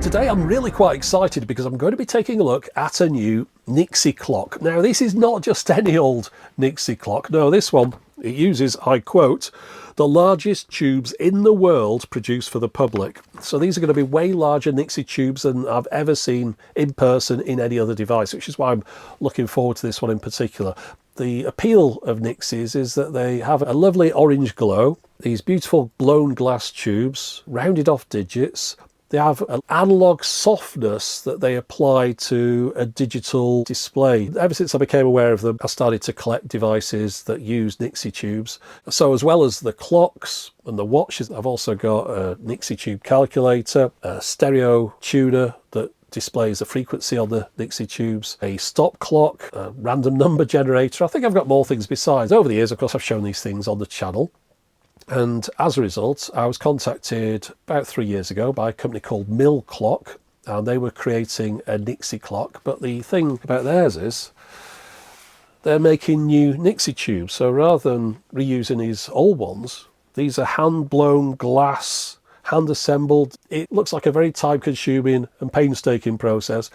Today I'm really quite excited because I'm going to be taking a look at a new Nixie clock. Now this is not just any old Nixie clock. No, this one, it uses, I quote, the largest tubes in the world produced for the public. So these are going to be way larger Nixie tubes than I've ever seen in person in any other device, which is why I'm looking forward to this one in particular. The appeal of Nixies is that they have a lovely orange glow, these beautiful blown glass tubes, rounded off digits. They have an analog softness that they apply to a digital display. Ever since I became aware of them, I started to collect devices that use Nixie tubes. So as well as the clocks and the watches, I've also got a Nixie tube calculator, a stereo tuner that displays the frequency on the Nixie tubes, a stop clock, a random number generator. I think I've got more things besides. Over the years, of course, I've shown these things on the channel. And as a result, I was contacted about 3 years ago by a company called Millclock, and they were creating a Nixie clock. But the thing about theirs is they're making new Nixie tubes. So rather than reusing these old ones, these are hand-blown glass, hand-assembled. It looks like a very time-consuming and painstaking process.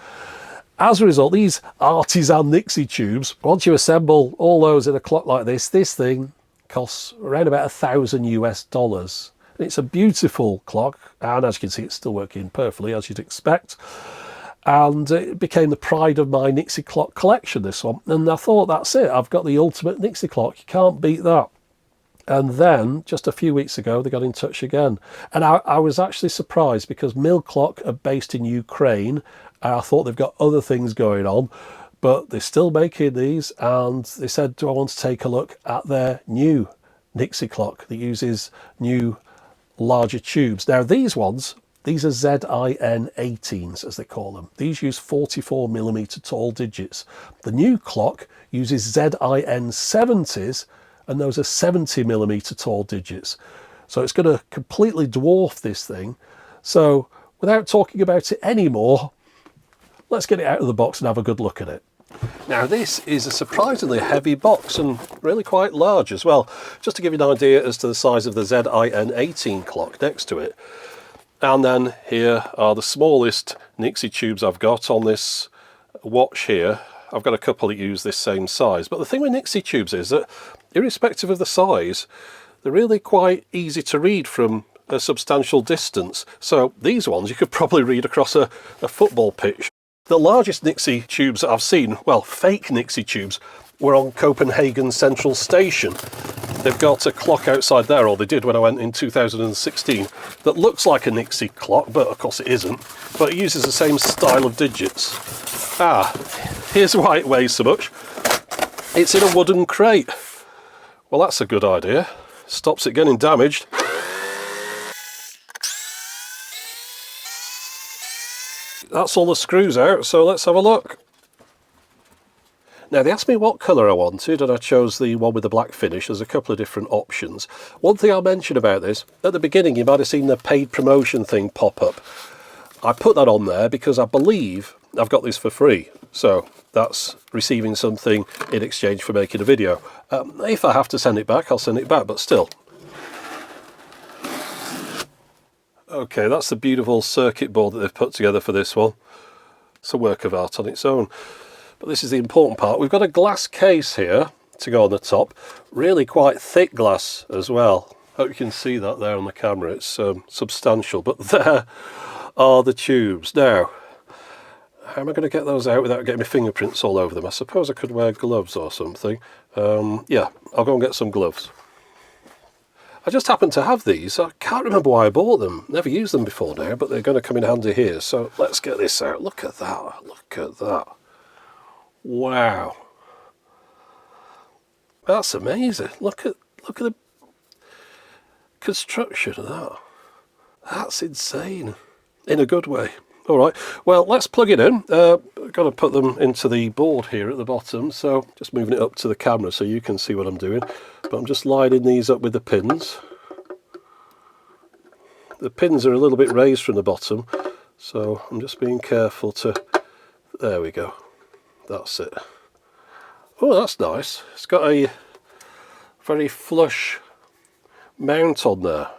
As a result, these artisan Nixie tubes, once you assemble all those in a clock like this thing costs around about $1,000 US. And it's a beautiful clock, and as you can see, it's still working perfectly as you'd expect. And it became the pride of my Nixie clock collection, this one. And I thought, that's it, I've got the ultimate Nixie clock. You can't beat that. And then, just a few weeks ago, they got in touch again. And I was actually surprised because Millclock are based in Ukraine. And I thought they've got other things going on, but they're still making these. And they said, do I want to take a look at their new Nixie clock that uses new, larger tubes? Now, these ones, these are ZIN 18s, as they call them. These use 44mm tall digits. The new clock uses ZIN 70s, and those are 70mm tall digits. So it's going to completely dwarf this thing. So without talking about it anymore, let's get it out of the box and have a good look at it. Now this is a surprisingly heavy box and really quite large as well. Just to give you an idea as to the size of the ZIN 18 clock next to it. And then here are the smallest Nixie tubes I've got on this watch here. I've got a couple that use this same size. But the thing with Nixie tubes is that, irrespective of the size, they're really quite easy to read from a substantial distance. So these ones you could probably read across a football pitch. The largest Nixie tubes that I've seen, well, fake Nixie tubes, were on Copenhagen Central Station. They've got a clock outside there, or they did when I went in 2016, that looks like a Nixie clock, but of course it isn't. But it uses the same style of digits. Here's why it weighs so much. It's in a wooden crate. Well, that's a good idea. Stops it getting damaged. That's all the screws out, so let's have a look. Now, they asked me what colour I wanted, and I chose the one with the black finish. There's a couple of different options. One thing I'll mention about this, at the beginning you might have seen the paid promotion thing pop up. I put that on there because I believe I've got this for free. So that's receiving something in exchange for making a video. If I have to send it back, I'll send it back, but still. Okay, that's the beautiful circuit board that they've put together for this one. It's a work of art on its own. But this is the important part. We've got a glass case here to go on the top. Really quite thick glass as well. Hope you can see that there on the camera. It's substantial. But there are the tubes. Now, how am I going to get those out without getting my fingerprints all over them? I suppose I could wear gloves or something. Yeah, I'll go and get some gloves. I just happen to have these. I can't remember why I bought them. Never used them before now, but they're going to come in handy here. So let's get this out. Look at that. Look at that. Wow. That's amazing. Look at the construction of that. That's insane. In a good way. All right. Well, let's plug it in. I've got to put them into the board here at the bottom. So just moving it up to the camera so you can see what I'm doing. But I'm just lining these up with the pins. The pins are a little bit raised from the bottom, so I'm just being careful to... There we go. That's it. Oh, that's nice. It's got a very flush mount on there.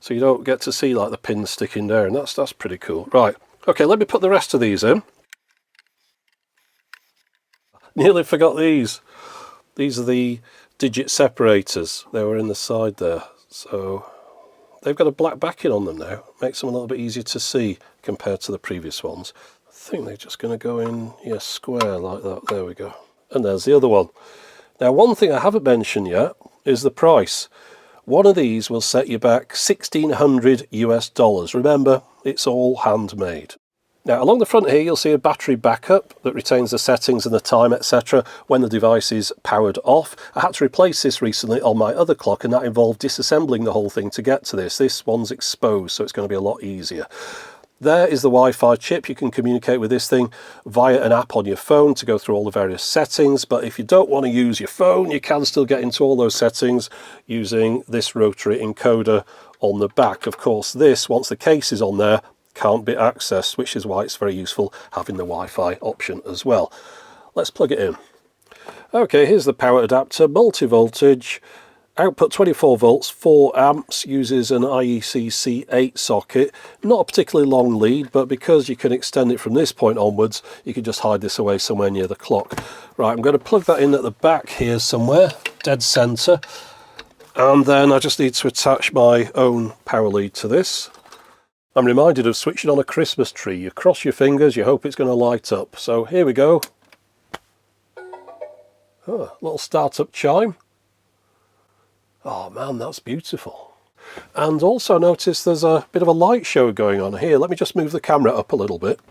so you don't get to see like the pins sticking down. That's pretty cool. Right, okay, let me put the rest of these in. Nearly forgot these. These are the digit separators. They were in the side there. So they've got a black backing on them now. Makes them a little bit easier to see compared to the previous ones. I think they're just going to go in, yeah, square like that. There we go. And there's the other one. Now, one thing I haven't mentioned yet is the price. One of these will set you back $1,600 US. Remember, it's all handmade. Now, along the front here, you'll see a battery backup that retains the settings and the time, etc. when the device is powered off. I had to replace this recently on my other clock, and that involved disassembling the whole thing to get to this. This one's exposed, so it's going to be a lot easier. There is the Wi-Fi chip. You can communicate with this thing via an app on your phone to go through all the various settings, but if you don't want to use your phone, you can still get into all those settings using this rotary encoder on the back. Of course, this, once the case is on there, can't be accessed, which is why it's very useful having the Wi-Fi option as well. Let's plug it in. Okay, here's the power adapter, multi-voltage, output 24 volts, 4 amps, uses an IEC C8 socket. Not a particularly long lead, but because you can extend it from this point onwards, you can just hide this away somewhere near the clock. Right, I'm going to plug that in at the back here somewhere, dead centre, and then I just need to attach my own power lead to this. I'm reminded of switching on a Christmas tree. You cross your fingers, you hope it's going to light up. So here we go. Oh, little startup chime. Oh man, that's beautiful. And also notice there's a bit of a light show going on here. Let me just move the camera up a little bit.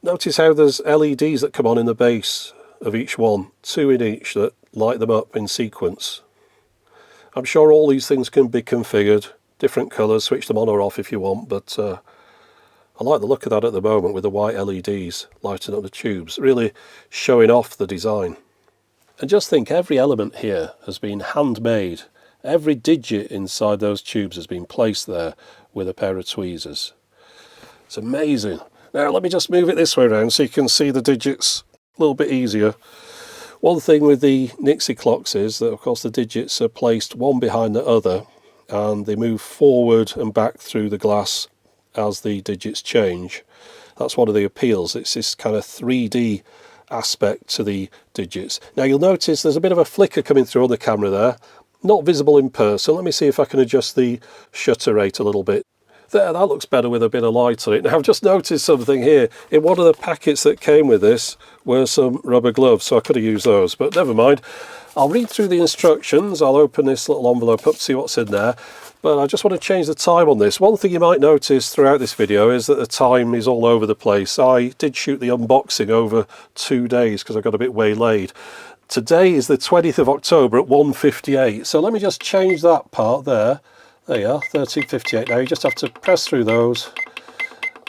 Notice how there's LEDs that come on in the base of each one, 2 in each, that light them up in sequence. I'm sure all these things can be configured. Different colours, switch them on or off if you want, but I like the look of that at the moment with the white LEDs lighting up the tubes, really showing off the design. And just think, every element here has been handmade. Every digit inside those tubes has been placed there with a pair of tweezers. It's amazing. Now let me just move it this way around so you can see the digits a little bit easier. One thing with the Nixie clocks is that of course the digits are placed one behind the other, and they move forward and back through the glass as the digits change. That's one of the appeals. It's this kind of 3D aspect to the digits. Now you'll notice there's a bit of a flicker coming through on the camera there, not visible in person. Let me see if I can adjust the shutter rate a little bit. There, that looks better with a bit of light on it. Now I've just noticed something here. In one of the packets that came with this were some rubber gloves, so I could have used those, but never mind. I'll read through the instructions. I'll open this little envelope up to see what's in there, but I just want to change the time on this. One thing you might notice throughout this video is that the time is all over the place. I did shoot the unboxing over 2 days because I got a bit waylaid. Today is the 20th of October at 1:58, so let me just change that part there. There you are, 13:58. Now you just have to press through those.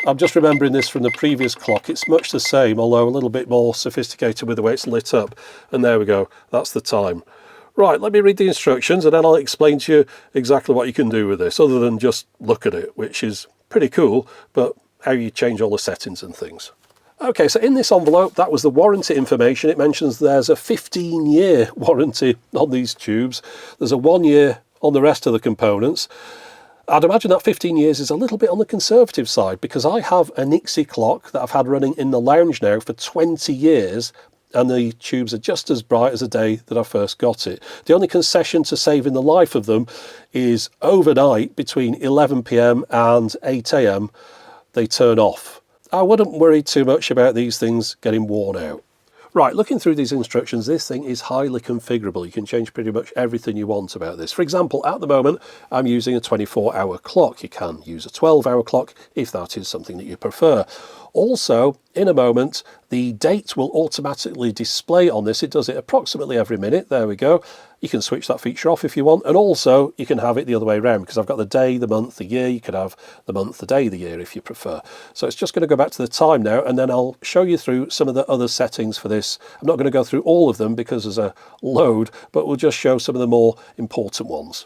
I'm just remembering this from the previous clock. It's much the same, although a little bit more sophisticated with the way it's lit up. And there we go, that's the time. Right, let me read the instructions and then I'll explain to you exactly what you can do with this, other than just look at it, which is pretty cool, but how you change all the settings and things. Okay, so in this envelope, that was the warranty information. It mentions there's a 15-year warranty on these tubes. There's a 1 year on the rest of the components. I'd imagine that 15 years is a little bit on the conservative side, because I have a Nixie clock that I've had running in the lounge now for 20 years, and the tubes are just as bright as the day that I first got it. The only concession to saving the life of them is overnight between 11 PM and 8 AM they turn off. I wouldn't worry too much about these things getting worn out. Right, looking through these instructions, this thing is highly configurable. You can change pretty much everything you want about this. For example, at the moment, I'm using a 24-hour clock. You can use a 12-hour clock if that is something that you prefer. Also, in a moment, the date will automatically display on this. It does it approximately every minute. There we go. You can switch that feature off if you want. And also, you can have it the other way around, because I've got the day, the month, the year. You can have the month, the day, the year if you prefer. So it's just going to go back to the time now, and then I'll show you through some of the other settings for this. I'm not going to go through all of them because there's a load, but we'll just show some of the more important ones.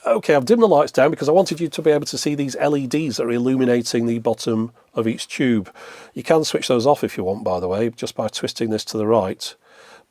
Okay, I've dimmed the lights down because I wanted you to be able to see these LEDs that are illuminating the bottom of each tube. You can switch those off if you want, by the way, just by twisting this to the right.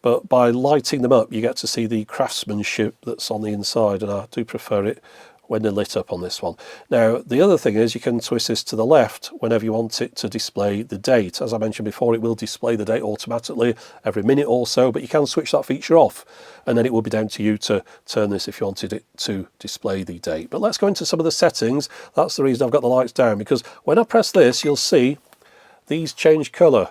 But by lighting them up, you get to see the craftsmanship that's on the inside, and I do prefer it when they're lit up on this one. Now, the other thing is you can twist this to the left whenever you want it to display the date. As I mentioned before, it will display the date automatically every minute or so, but you can switch that feature off, and then it will be down to you to turn this if you wanted it to display the date. But let's go into some of the settings. That's the reason I've got the lights down, because when I press this, you'll see these change colour.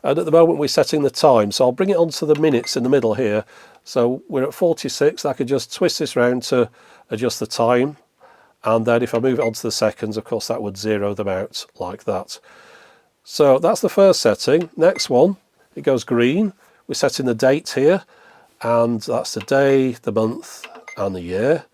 And at the moment we're setting the time, so I'll bring it onto the minutes in the middle here. So we're at 46. I could just twist this round to adjust the time, and then if I move it onto the seconds, of course that would zero them out like that. So that's the first setting. Next one, it goes green. We're setting the date here, and that's the day, the month and the year.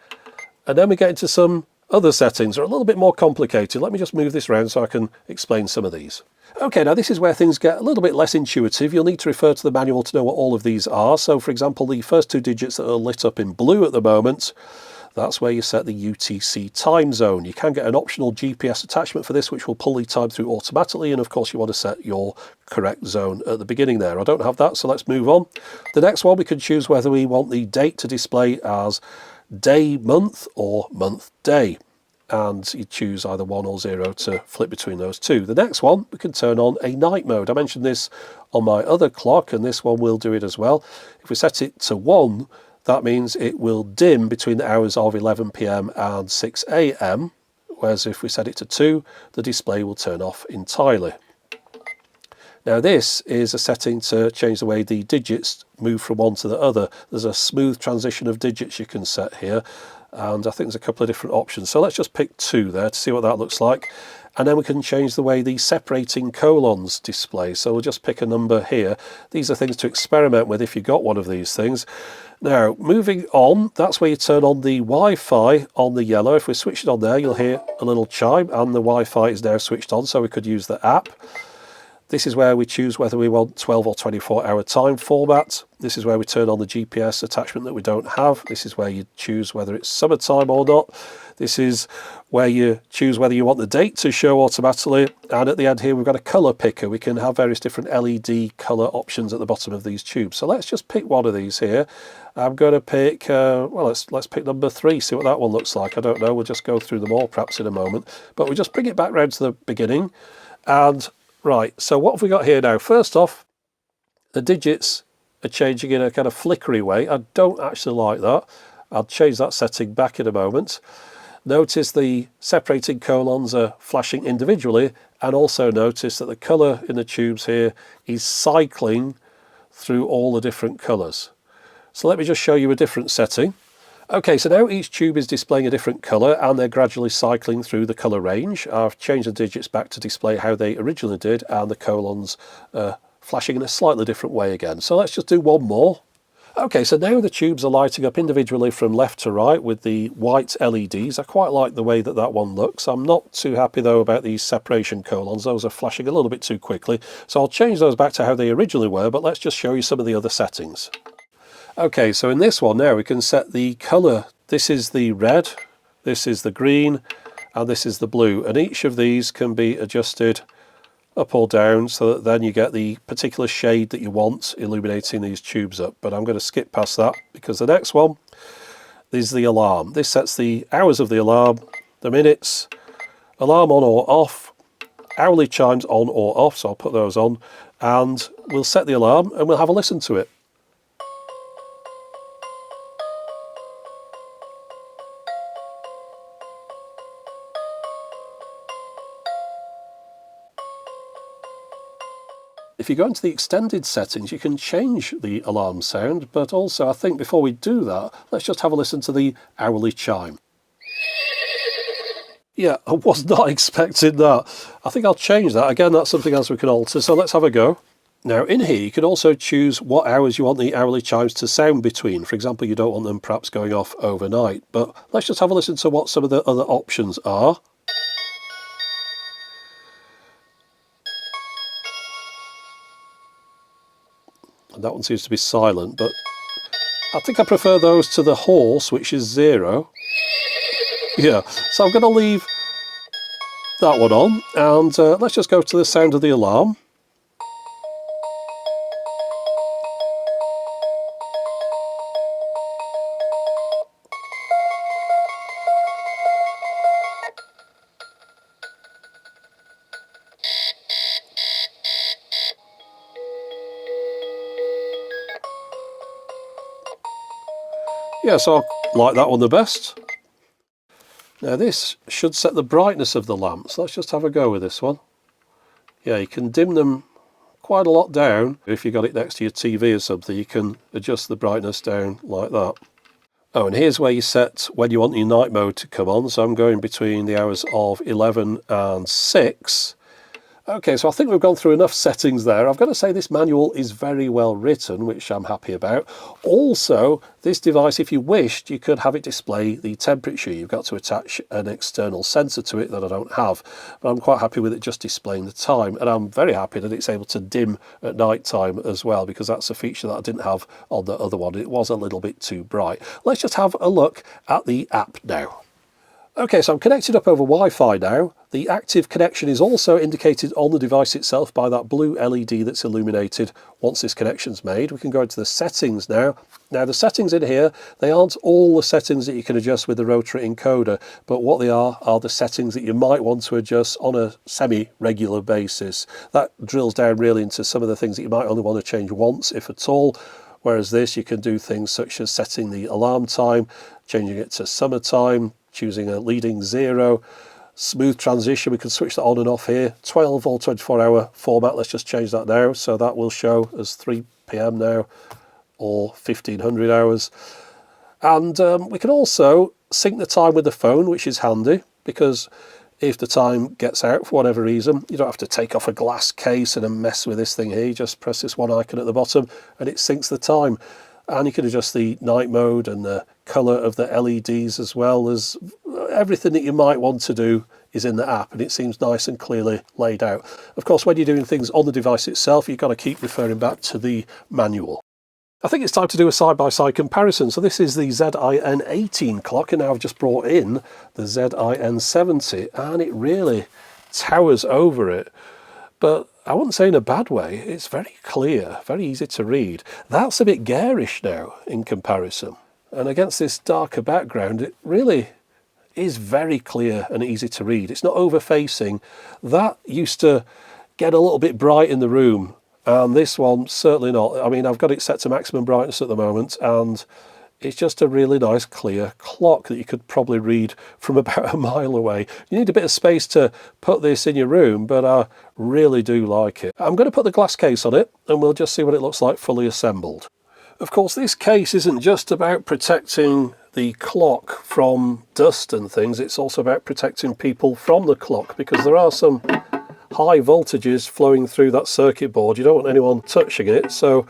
And then we get into some other settings that are a little bit more complicated. Let me just move this around so I can explain some of these. Okay, now this is where things get a little bit less intuitive. You'll need to refer to the manual to know what all of these are. So for example, the first two digits that are lit up in blue at the moment, that's where you set the UTC time zone. You can get an optional GPS attachment for this, which will pull the time through automatically. And of course, you want to set your correct zone at the beginning there. I don't have that, so let's move on. The next one, we can choose whether we want the date to display as day, month, or month, day. And you choose either 1 or 0 to flip between those two. The next one, we can turn on a night mode. I mentioned this on my other clock, and this one will do it as well. If we set it to 1, that means it will dim between the hours of 11 PM and 6 AM, whereas if we set it to 2, the display will turn off entirely. Now this is a setting to change the way the digits move from one to the other. There's a smooth transition of digits you can set here, and I think there's a couple of different options. So let's just pick 2 there to see what that looks like. And then we can change the way the separating colons display. So we'll just pick a number here. These are things to experiment with if you've got one of these things. Now, moving on, that's where you turn on the Wi-Fi on the yellow. If we switch it on there, you'll hear a little chime, and the Wi-Fi is now switched on, so we could use the app. This is where we choose whether we want 12 or 24-hour time format. This is where we turn on the GPS attachment that we don't have. This is where you choose whether it's summertime or not. This is where you choose whether you want the date to show automatically. And at the end here, we've got a colour picker. We can have various different LED colour options at the bottom of these tubes. So let's just pick one of these here. I'm going to pick, well, let's pick number 3, see what that one looks like. I don't know, we'll just go through them all perhaps in a moment. But we just bring it back round to the beginning. And right, so what have we got here now? First off, the digits are changing in a kind of flickery way. I don't actually like that. I'll change that setting back in a moment. Notice the separating colons are flashing individually, and also notice that the colour in the tubes here is cycling through all the different colours. So let me just show you a different setting. Okay, so now each tube is displaying a different colour, and they're gradually cycling through the colour range. I've changed the digits back to display how they originally did, and the colons are flashing in a slightly different way again. So let's just do one more. Okay, so now the tubes are lighting up individually from left to right with the white LEDs. I quite like the way that that one looks. I'm not too happy though about these separation colons. Those are flashing a little bit too quickly. So I'll change those back to how they originally were, but let's just show you some of the other settings. Okay, so in this one now we can set the colour. This is the red, this is the green, and this is the blue. And each of these can be adjusted up or down so that then you get the particular shade that you want illuminating these tubes up. But I'm going to skip past that because the next one is the alarm. This sets the hours of the alarm, the minutes, alarm on or off, hourly chimes on or off, so I'll put those on, and we'll set the alarm and we'll have a listen to it. If you go into the extended settings, you can change the alarm sound, but also I think before we do that, let's just have a listen to the hourly chime. Yeah, I was not expecting that. I think I'll change that. Again, that's something else we can alter, so let's have a go. Now in here, you can also choose what hours you want the hourly chimes to sound between. For example, you don't want them perhaps going off overnight, but let's just have a listen to what some of the other options are. And that one seems to be silent, but I think I prefer those to the horse, which is 0. Yeah, so I'm going to leave that one on, and let's just go to the sound of the alarm. Yeah, so I like that one the best. Now this should set the brightness of the lamps. Let's just have a go with this one. Yeah, you can dim them quite a lot down. If you got it next to your TV or something, you can adjust the brightness down like that. Oh, and here's where you set when you want your night mode to come on. So I'm going between the hours of 11 and 6. Okay, so I think we've gone through enough settings there. I've got to say this manual is very well written, which I'm happy about. Also, this device, if you wished, you could have it display the temperature. You've got to attach an external sensor to it that I don't have. But I'm quite happy with it just displaying the time. And I'm very happy that it's able to dim at night time as well, because that's a feature that I didn't have on the other one. It was a little bit too bright. Let's just have a look at the app now. Okay, so I'm connected up over Wi-Fi now. The active connection is also indicated on the device itself by that blue LED that's illuminated once this connection's made. We can go into the settings now. Now the settings in here, they aren't all the settings that you can adjust with the rotary encoder, but what they are the settings that you might want to adjust on a semi-regular basis. That drills down really into some of the things that you might only want to change once, if at all. Whereas this, you can do things such as setting the alarm time, changing it to summertime, choosing a leading 0, smooth transition, we can switch that on and off here, 12 or 24-hour format, let's just change that now, so that will show as 3 p.m. now, or 1500 hours. And we can also sync the time with the phone, which is handy, because if the time gets out for whatever reason, you don't have to take off a glass case and mess with this thing here. You just press this one icon at the bottom and it syncs the time. And you can adjust the night mode and the colour of the LEDs as well. As everything that you might want to do is in the app, and it seems nice and clearly laid out. Of course, when you're doing things on the device itself, you've got to keep referring back to the manual. I think it's time to do a side-by-side comparison. So this is the ZIN18 clock, and now I've just brought in the ZIN70, and it really towers over it. But I wouldn't say in a bad way. It's very clear, very easy to read. That's a bit garish now in comparison. And against this darker background, it really is very clear and easy to read. It's not over-facing. That used to get a little bit bright in the room, and this one certainly not. I mean, I've got it set to maximum brightness at the moment, and it's just a really nice clear clock that you could probably read from about a mile away. You need a bit of space to put this in your room, but I really do like it. I'm going to put the glass case on it and we'll just see what it looks like fully assembled. Of course, this case isn't just about protecting the clock from dust and things, it's also about protecting people from the clock, because there are some high voltages flowing through that circuit board. You don't want anyone touching it, so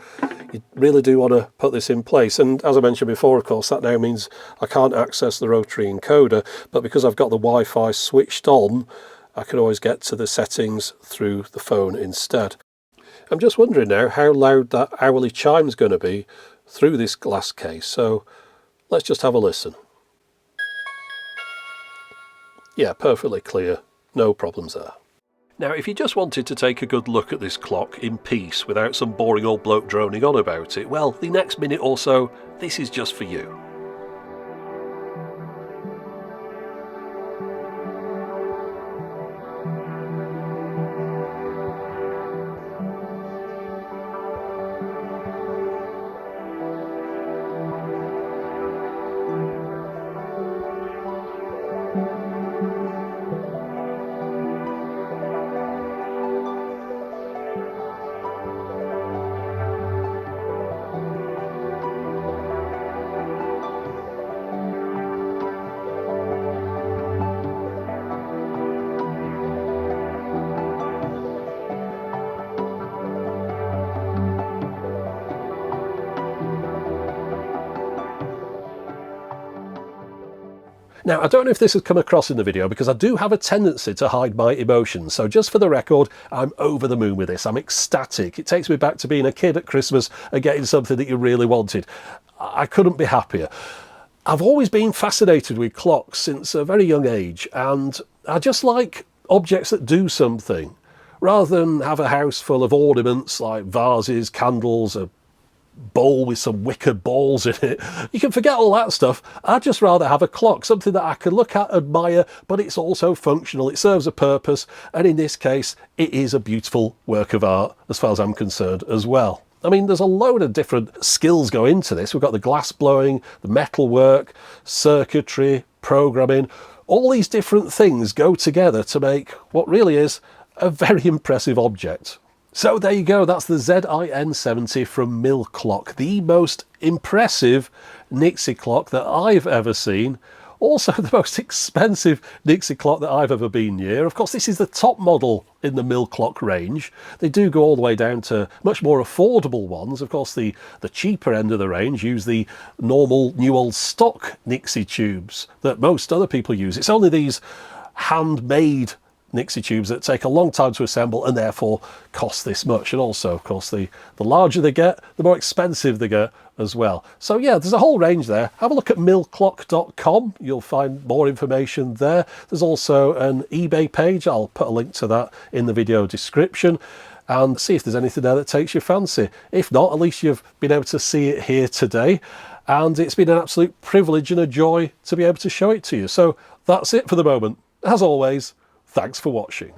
you really do want to put this in place. And as I mentioned before, of course, that now means I can't access the rotary encoder, but because I've got the Wi-Fi switched on, I can always get to the settings through the phone instead. I'm just wondering now how loud that hourly chime's going to be through this glass case, so let's just have a listen. Yeah, perfectly clear, no problems there. Now, if you just wanted to take a good look at this clock in peace without some boring old bloke droning on about it, well, the next minute or so, this is just for you. Now, I don't know if this has come across in the video, because I do have a tendency to hide my emotions. So just for the record, I'm over the moon with this. I'm ecstatic. It takes me back to being a kid at Christmas and getting something that you really wanted. I couldn't be happier. I've always been fascinated with clocks since a very young age, and I just like objects that do something. Rather than have a house full of ornaments like vases, candles, a bowl with some wicker balls in it, you can forget all that stuff. I'd just rather have a clock, something that I can look at, admire, but it's also functional, it serves a purpose, and in this case it is a beautiful work of art as far as I'm concerned as well. I mean, there's a load of different skills go into this. We've got the glass blowing, the metal work, circuitry, programming. All these different things go together to make what really is a very impressive object. So there you go, that's the ZIN70 from Millclock, the most impressive Nixie clock that I've ever seen. Also the most expensive Nixie clock that I've ever been near. Of course, this is the top model in the Millclock range. They do go all the way down to much more affordable ones. Of course, the cheaper end of the range use the normal new old stock Nixie tubes that most other people use. It's only these handmade Nixie tubes that take a long time to assemble and therefore cost this much. And also, of course, the larger they get, the more expensive they get as well. So yeah, there's a whole range there. Have a look at millclock.com. You'll find more information there. There's also an eBay page. I'll put a link to that in the video description and see if there's anything there that takes your fancy. If not, at least you've been able to see it here today. And it's been an absolute privilege and a joy to be able to show it to you. So that's it for the moment. As always, thanks for watching.